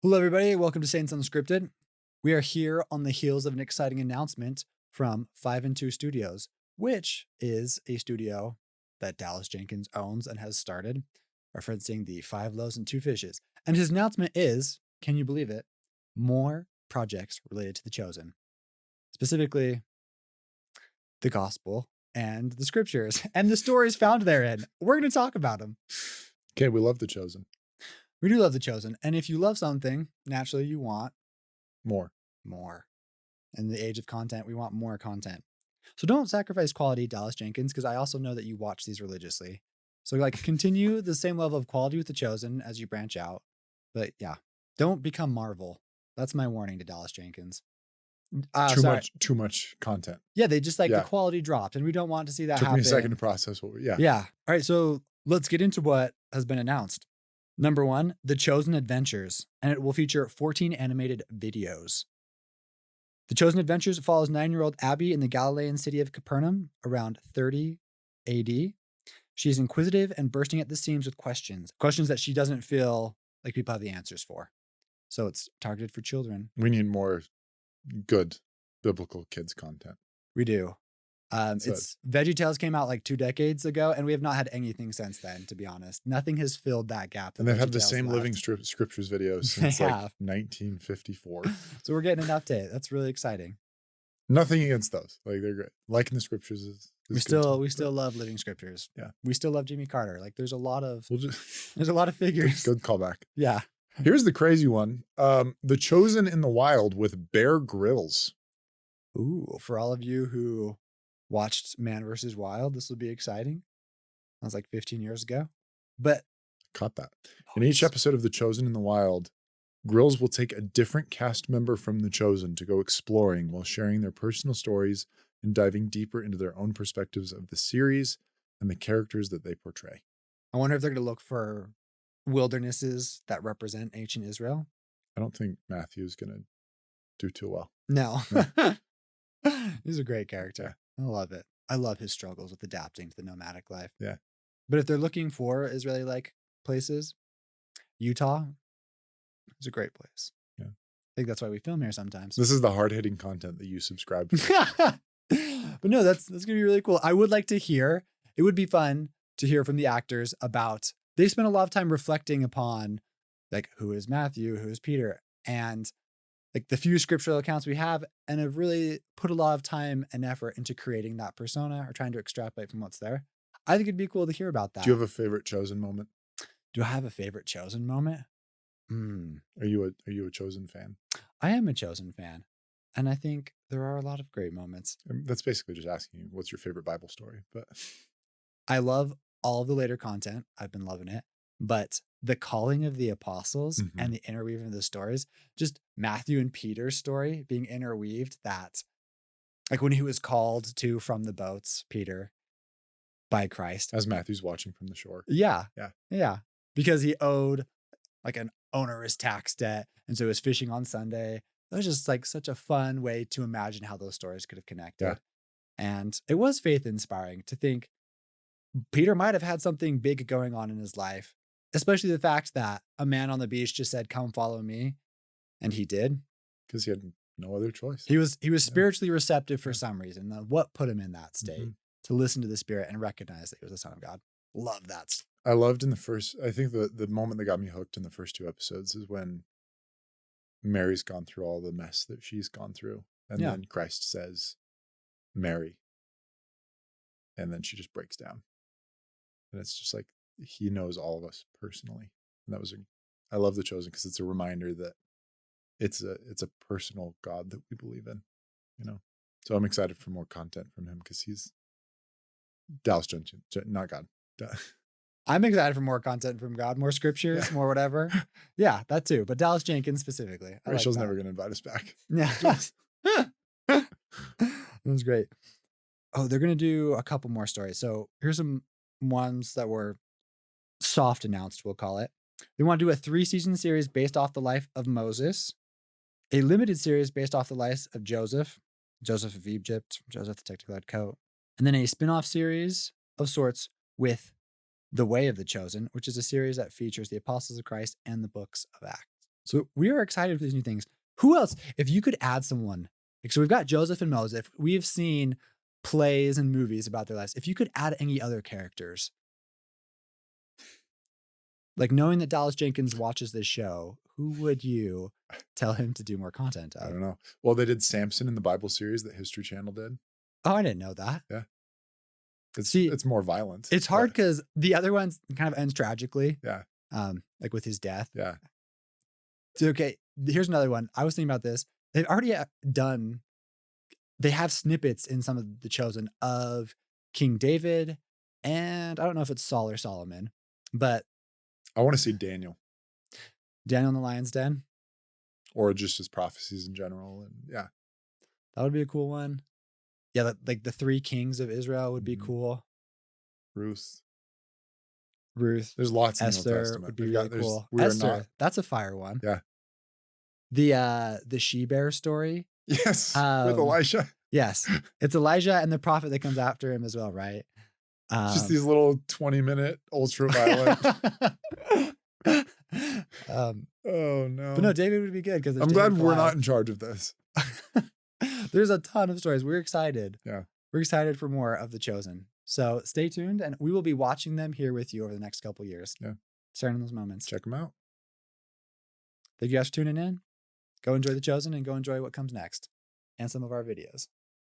Hello, everybody. Welcome to Saints Unscripted. We are here on the heels of an exciting announcement from 5 and 2 Studios, which is a studio that Dallas Jenkins owns and has started, referencing the 5 loaves and 2 fishes. And his announcement is, can you believe it, more projects related to The Chosen, specifically the gospel and the scriptures and the stories found therein. We're going to talk about them. Okay, we love The Chosen. We do love The Chosen. And if you love something, naturally you want More. In the age of content, we want more content. So don't sacrifice quality, Dallas Jenkins, because I also know that you watch these religiously. So continue the same level of quality with The Chosen as you branch out. But yeah, don't become Marvel. That's my warning to Dallas Jenkins. Too much content. Yeah, they just the quality dropped, and we don't want to see that happen. Took me a second to process what we, Yeah. All right, so let's get into what has been announced. Number 1, The Chosen Adventures, and it will feature 14 animated videos. The Chosen Adventures follows 9-year-old Abby in the Galilean city of Capernaum around 30 AD. She is inquisitive and bursting at the seams with questions that she doesn't feel like people have the answers for. So it's targeted for children. We need more good biblical kids content. We do. It's VeggieTales came out 2 decades ago, and we have not had anything since then, to be honest. Nothing has filled that gap. And they've had the same Living Scriptures videos since 1954. So we're getting an update. That's really exciting. Nothing against those. They're great. Liking the scriptures is we still love Living Scriptures. Yeah. We still love Jimmy Carter. There's a lot of there's a lot of figures. Good callback. Yeah. Here's the crazy one. The Chosen in the Wild with Bear Grylls. Ooh, for all of you who watched Man vs. Wild, this will be exciting. That was 15 years ago. But caught that. In each episode of The Chosen in the Wild, Grylls will take a different cast member from The Chosen to go exploring while sharing their personal stories and diving deeper into their own perspectives of the series and the characters that they portray. I wonder if they're going to look for wildernesses that represent ancient Israel. I don't think Matthew's going to do too well. No. He's a great character. I love it. I love his struggles with adapting to the nomadic life. Yeah. But if they're looking for Israeli places, Utah is a great place. Yeah. I think that's why we film here sometimes. This is the hard-hitting content that you subscribe to. But no, that's going to be really cool. I would like to hear, it would be fun to hear from the actors about, they spent a lot of time reflecting upon who is Matthew, who is Peter, and the few scriptural accounts we have, and have really put a lot of time and effort into creating that persona or trying to extrapolate from what's there. I think it'd be cool to hear about that. Do you have a favorite Chosen moment? Do I have a favorite Chosen moment? Are you a Chosen fan? I am a Chosen fan. And I think there are a lot of great moments. That's basically just asking you, what's your favorite Bible story? But I love all of the later content. I've been loving it. But the calling of the apostles and the interweaving of the stories, just Matthew and Peter's story being interweaved, that when he was called to from the boats, Peter, by Christ. As Matthew's watching from the shore. Yeah. Because he owed an onerous tax debt. And so he was fishing on Sunday. It was just such a fun way to imagine how those stories could have connected. Yeah. And it was faith inspiring to think Peter might have had something big going on in his life. Especially the fact that a man on the beach just said, "Come follow me." And he did. Because he had no other choice. He was spiritually receptive for some reason. What put him in that state to listen to the Spirit and recognize that he was the Son of God. Love that. I loved in the first, I think the moment that got me hooked in the first 2 episodes is when Mary's gone through all the mess that she's gone through. And then Christ says, "Mary." And then she just breaks down. And it's just he knows all of us personally. And that was I love The Chosen because it's a reminder that it's a personal God that we believe in, So I'm excited for more content from him because he's Dallas Jenkins, not God. I'm excited for more content from God, more scriptures, more whatever. Yeah, that too. But Dallas Jenkins specifically. Rachel's never going to invite us back. Yeah. That was great. Oh, they're going to do a couple more stories. So here's some ones that were soft announced, we'll call it. They want to do a 3-season series based off the life of Moses, a limited series based off the life of Joseph of Egypt, Joseph the technical head coat, and then a spin-off series of sorts with The Way of the Chosen, which is a series that features the apostles of Christ and the books of Acts. So we are excited for these new things. Who else? If you could add someone, like, so we've got Joseph and Moses. We have seen plays and movies about their lives. If you could add any other characters, like knowing that Dallas Jenkins watches this show, who would you tell him to do more content I of? don't know. Well, they did Samson in the Bible series that History Channel did. Oh, I didn't know that. Yeah. See, it's more violent. It's hard because the other ones kind of ends tragically. Yeah. Like with his death. Yeah. So, okay, here's another one. I was thinking about this. They've already they have snippets in some of The Chosen of King David, and I don't know if it's Saul or Solomon, but I want to see Daniel. Daniel in the Lion's Den. Or just his prophecies in general. And yeah. That would be a cool one. Yeah, like the 3 kings of Israel would be cool. Ruth. There's lots in Esther the Old Testament. would be really cool. Esther, that's a fire one. Yeah. The she-bear story. Yes. With Elisha. Yes. It's Elijah and the prophet that comes after him as well, right? Just these little 20-minute ultraviolet. Oh no. But no, David would be good because I'm glad we're not in charge of this. There's a ton of stories. We're excited. Yeah. We're excited for more of The Chosen. So stay tuned, and we will be watching them here with you over the next couple years. Yeah. Starting those moments. Check them out. Thank you guys for tuning in. Go enjoy The Chosen and go enjoy what comes next and some of our videos.